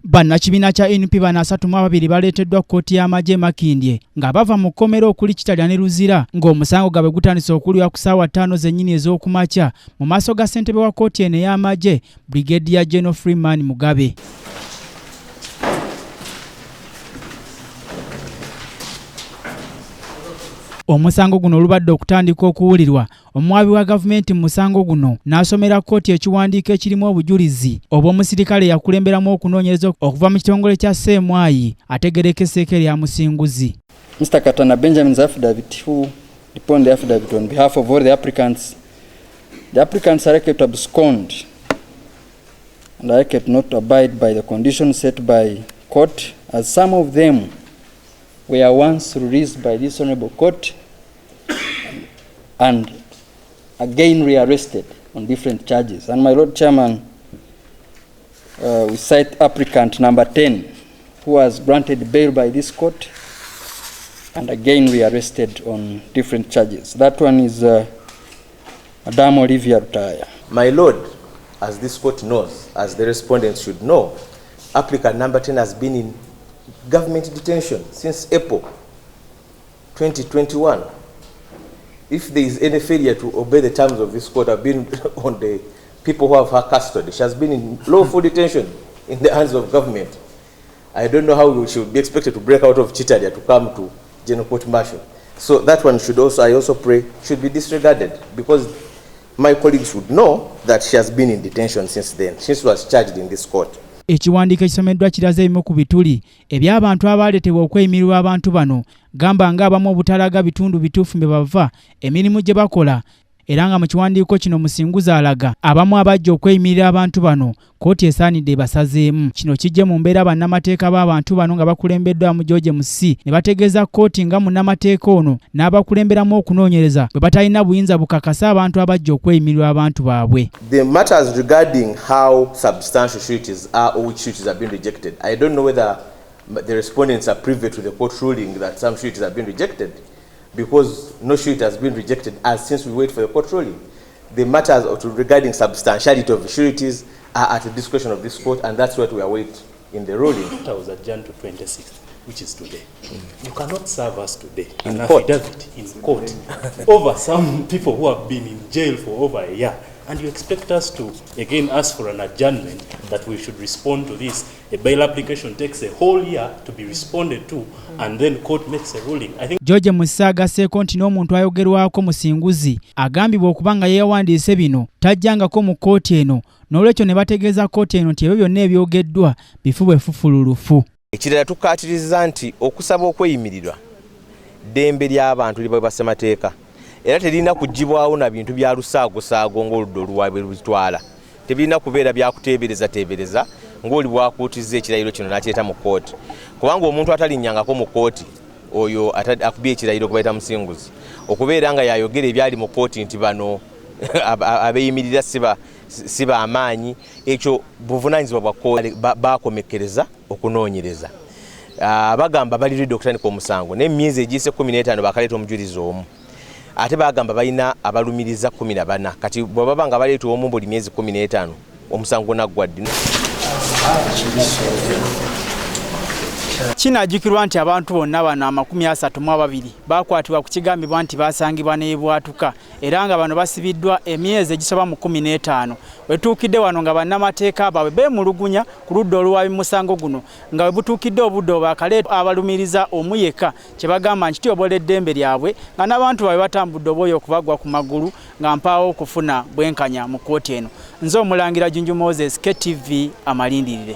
Bannakibiina kya NP bana 32 baleeteddwa Kkooti Yamagye Emakindye nga bava mu kkomero okuli Kitalya ne Luzira ng'omusango gwabwe gutandise okuliwa ku ssaawa 5 zennyini ez'okumakya mu maaso ga ssentebe wa kkooti eno ey'amagye Bri.gen.freeman Mugabe. Omusango guno olubadde okutandika okuwulirwa, omuwabi wa gavumenti mu musango guno n'asomera kkooti ekiwandiiko ekirimu obujulizi obw'omusilikale eyakulemberamu okunoonyereza okuva mu kitongole kya CIM ategereka esseeka erya Musinguzi. Mr. Katana Benjamin's affidavit, who deposed the affidavit on behalf of all the applicants are likely to abscond and are likely not to abide by the conditions set by court, as some of them were once released by this honorable court and again rearrested on different charges. And my Lord Chairman, we cite applicant number 10, who was granted bail by this court and again rearrested on different charges. That one is Madame Olivia Rutaya. My Lord, as this court knows, as the respondents should know, applicant number 10 has been in government detention since April 2021. If there is any failure to obey the terms of this court, have been on the people who have her custody. She has been in lawful detention in the hands of government. I don't know how she would be expected to break out of Chitalia to come to General Court Martial. So that one should also, I also pray, should be disregarded, because my colleagues would know that she has been in detention since then, since she was charged in this court. Ekiwandiiko ekisomeddwa kiraze ebimu ku bituli eby'abantu abaaleetebwa okweyimirirwa abantu bano, gamba ng'abamu obutalaga bitundu bituufu mbe bava emirimu gye bakola, era nga mu kiwandiiko kino Musinguzi alaga abamu abajja okweyimirira abantu bano kkooti esaanidde basazeemu. Kino kijje mu mbeera bannamateeka b'abantu bano nga bakulembeddwa mu George Musi ne bategeeza kkooti nga munnamateeka ono n'abakulemberamu okunoonyereza bwe batalina buyinza bukakasa abantu abajja okweyimirira abantu baabwe. The matters regarding how substantial sureties are or which sureties have been rejected, I don't know whether the respondents are privy to the court ruling that some sureties have been rejected, because no surety has been rejected as since we wait for the court ruling. The matters regarding substantiality of the sureties are at the discretion of this court, and that's what we await in the ruling. That was adjourned to 26th, which is today. You cannot serve us today In an court. affidavit in court over some people who have been in jail for over a year, and you expect us to again ask for an adjournment that we should respond to this. A bail application takes a whole year to be responded to, and then court makes a ruling. I think George Musi agasseeko nti n'omuntu ayogerwako Musinguzi agambibwa okuba nga yeewandiise bino tajjangako mu kkooti eno, n'olwekyo ne bategeeza kkooti eno nti ebyo byonna ebyogeddwa bifubwe fufululufu. Ekirala tukaatiriza nti okusaba okweyimirirwa ddembe ly'abantu liba bassemateeka, era terina kugibwawo na bintu bya lusaagosaago ng'oludda oluwabi lubitwala. Tebirina kubeera byakuteebereza ng'oli bwakuutizza ekirayiro kino n'akyeta mu kkooti, kubanga omuntu atalinnyangako mu kkooti oyo akubye ekirayiro kubayita Musinguzi, okubeera nga yayogera ebyali mu kkooti nti bano abeeyimirira si b'amaanyi, ekyo buvunaanyizibwa bwa kkooti. Baakomekkereza okunoonyereza, bagamba bali ready okutandika omusango n'emyezi egiyise 15 bakaleeta omujulizi omu, ate bagamba balina abalumiriza 14. Kati bwe baba nga baleeta omu buli myezi 15 omusango naggwadde. Kinajjukirwa nti abantu bonna bano 32 bakwatibwa ku kigambibwa nti basangibwa n'ebibwatuka, era nga bano basibiddwa emyezi egisoba mu 15. Wetuukidde wano nga bannamateeka baabwe beemulugunya ku ludda oluwabi musango guno, nga we butuukidde obudde obakaleeta abalumiriza omu yekka kye bagamba nti kityobola eddembe lyabwe, nga n'abantu baabwe batambudde obwoyo okubagwa ku magulu nga mpaawo okufuna bwenkanya mu kkooti eno. Nze Omulangira Junju Moses, KTV amalindirire.